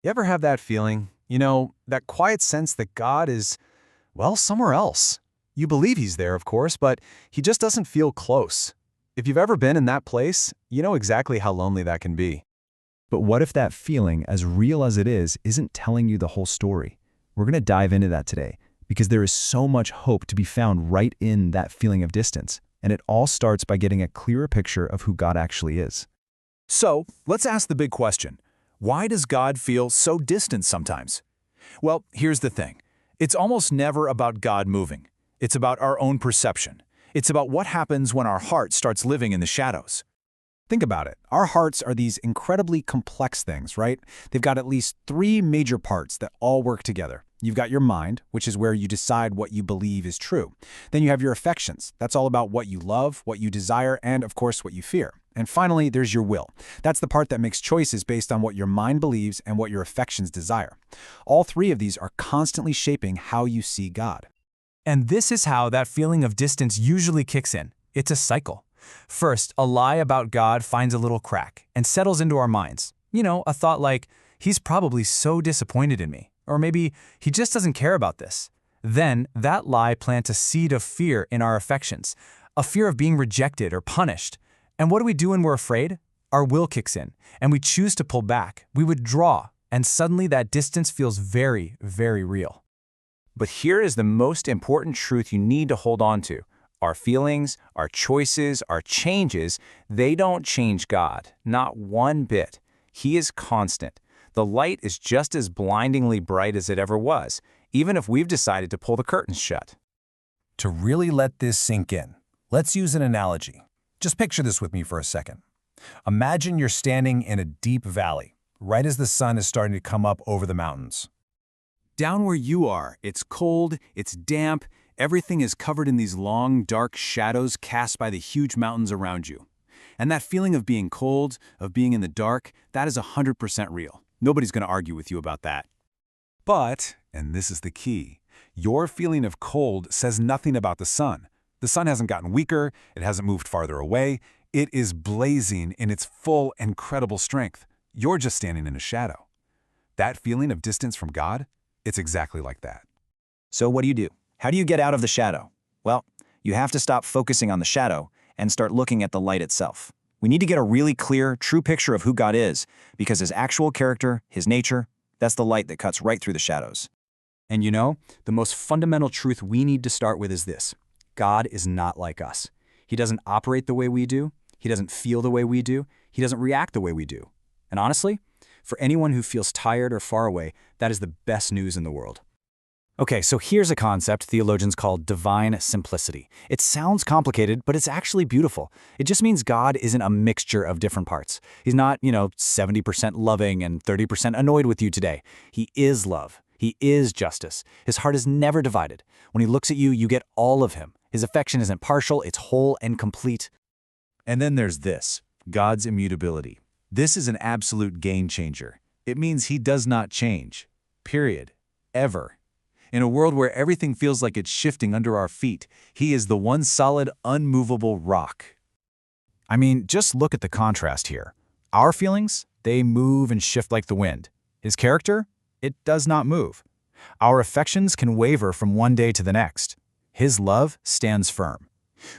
You ever have that feeling? That quiet sense that God is, well, somewhere else. You believe he's there, of course, but he just doesn't feel close. If you've ever been in that place, you know exactly how lonely that can be. But what if that feeling, as real as it is, isn't telling you the whole story? We're going to dive into that today because there is so much hope to be found right in that feeling of distance. And it all starts by getting a clearer picture of who God actually is. So, let's ask the big question. Why does God feel so distant sometimes? Well, here's the thing. It's almost never about God moving. It's about our own perception. It's about what happens when our heart starts living in the shadows. Think about it. Our hearts are these incredibly complex things, right? They've got at least three major parts that all work together. You've got your mind, which is where you decide what you believe is true. Then you have your affections. That's all about what you love, what you desire, and of course, what you fear. And finally, there's your will. That's the part that makes choices based on what your mind believes and what your affections desire. All three of these are constantly shaping how you see God. And this is how that feeling of distance usually kicks in. It's a cycle. First, a lie about God finds a little crack and settles into our minds. A thought like, he's probably so disappointed in me. Or maybe he just doesn't care about this. Then, that lie plants a seed of fear in our affections, a fear of being rejected or punished. And what do we do when we're afraid? Our will kicks in, and we choose to pull back. We withdraw, and suddenly that distance feels very, very real. But here is the most important truth you need to hold on to. Our feelings, our choices, our changes, they don't change God, not one bit. He is constant. The light is just as blindingly bright as it ever was, even if we've decided to pull the curtains shut. To really let this sink in, let's use an analogy. Just picture this with me for a second. Imagine you're standing in a deep valley, right as the sun is starting to come up over the mountains. Down where you are, it's cold, it's damp, everything is covered in these long, dark shadows cast by the huge mountains around you. And that feeling of being cold, of being in the dark, that is 100% real. Nobody's going to argue with you about that. But, and this is the key, your feeling of cold says nothing about the sun. The sun hasn't gotten weaker, it hasn't moved farther away, it is blazing in its full, incredible strength. You're just standing in a shadow. That feeling of distance from God, it's exactly like that. So what do? How do you get out of the shadow? Well, you have to stop focusing on the shadow and start looking at the light itself. We need to get a really clear, true picture of who God is, because his actual character, his nature, that's the light that cuts right through the shadows. And the most fundamental truth we need to start with is this. God is not like us. He doesn't operate the way we do. He doesn't feel the way we do. He doesn't react the way we do. And honestly, for anyone who feels tired or far away, that is the best news in the world. Okay, so here's a concept theologians call divine simplicity. It sounds complicated, but it's actually beautiful. It just means God isn't a mixture of different parts. He's not, 70% loving and 30% annoyed with you today. He is love. He is justice. His heart is never divided. When he looks at you, you get all of him. His affection isn't partial, it's whole and complete. And then there's this, God's immutability. This is an absolute game changer. It means he does not change. Period. Ever. In a world where everything feels like it's shifting under our feet, he is the one solid, unmovable rock. I mean, just look at the contrast here. Our feelings, they move and shift like the wind. His character, it does not move. Our affections can waver from one day to the next. His love stands firm.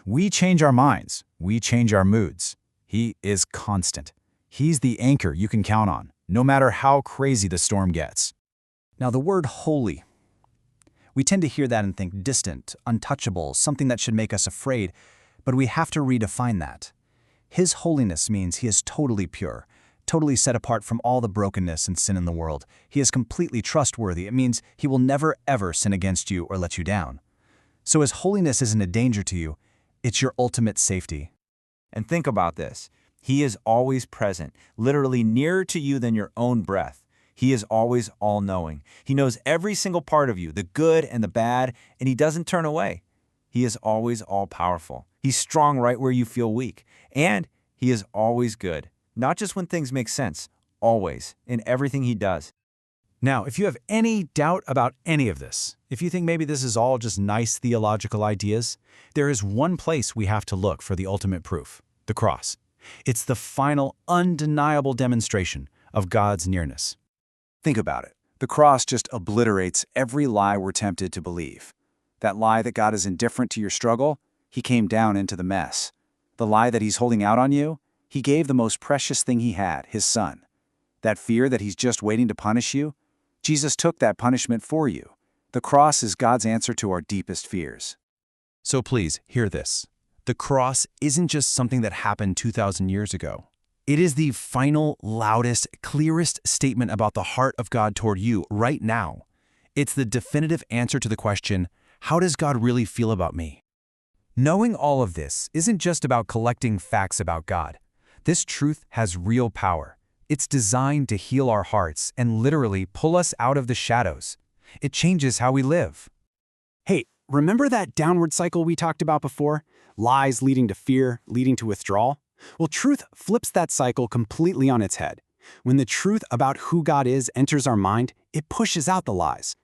We change our minds. We change our moods. He is constant. He's the anchor you can count on, no matter how crazy the storm gets. Now the word holy, we tend to hear that and think distant, untouchable, something that should make us afraid, but we have to redefine that. His holiness means he is totally pure, totally set apart from all the brokenness and sin in the world. He is completely trustworthy. It means he will never ever sin against you or let you down. So his holiness isn't a danger to you, it's your ultimate safety. And think about this. He is always present, literally nearer to you than your own breath. He is always all-knowing. He knows every single part of you, the good and the bad, and he doesn't turn away. He is always all-powerful. He's strong right where you feel weak. And he is always good, not just when things make sense, always, in everything he does. Now, if you have any doubt about any of this, if you think maybe this is all just nice theological ideas, there is one place we have to look for the ultimate proof, the cross. It's the final, undeniable demonstration of God's nearness. Think about it. The cross just obliterates every lie we're tempted to believe. That lie that God is indifferent to your struggle, he came down into the mess. The lie that he's holding out on you, he gave the most precious thing he had, his son. That fear that he's just waiting to punish you, Jesus took that punishment for you. The cross is God's answer to our deepest fears. So please, hear this. The cross isn't just something that happened 2,000 years ago. It is the final, loudest, clearest statement about the heart of God toward you right now. It's the definitive answer to the question, how does God really feel about me? Knowing all of this isn't just about collecting facts about God. This truth has real power. It's designed to heal our hearts and literally pull us out of the shadows. It changes how we live. Hey, remember that downward cycle we talked about before? Lies leading to fear, leading to withdrawal? Well, truth flips that cycle completely on its head. When the truth about who God is enters our mind, it pushes out the lies.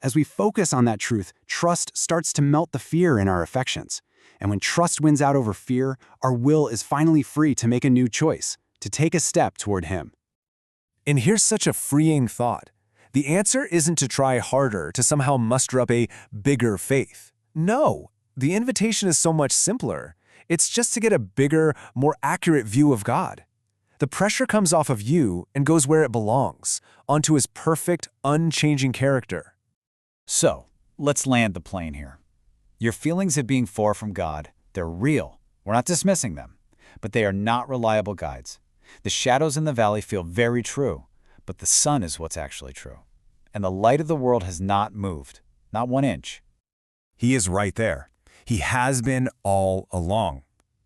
As we focus on that truth, trust starts to melt the fear in our affections. And when trust wins out over fear, our will is finally free to make a new choice, to take a step toward Him. And here's such a freeing thought. The answer isn't to try harder to somehow muster up a bigger faith. No, the invitation is so much simpler. It's just to get a bigger, more accurate view of God. The pressure comes off of you and goes where it belongs, onto His perfect, unchanging character. So, let's land the plane here. Your feelings of being far from God, they're real. We're not dismissing them, but they are not reliable guides. The shadows in the valley feel very true, but the sun is what's actually true. And the light of the world has not moved, not 1 inch. He is right there. He has been all along.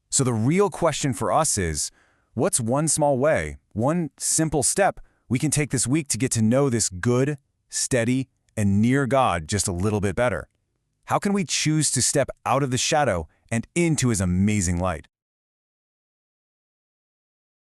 So the real question for us is, what's one small way, one simple step we can take this week to get to know this good, steady, and near God just a little bit better? How can we choose to step out of the shadow and into His amazing light?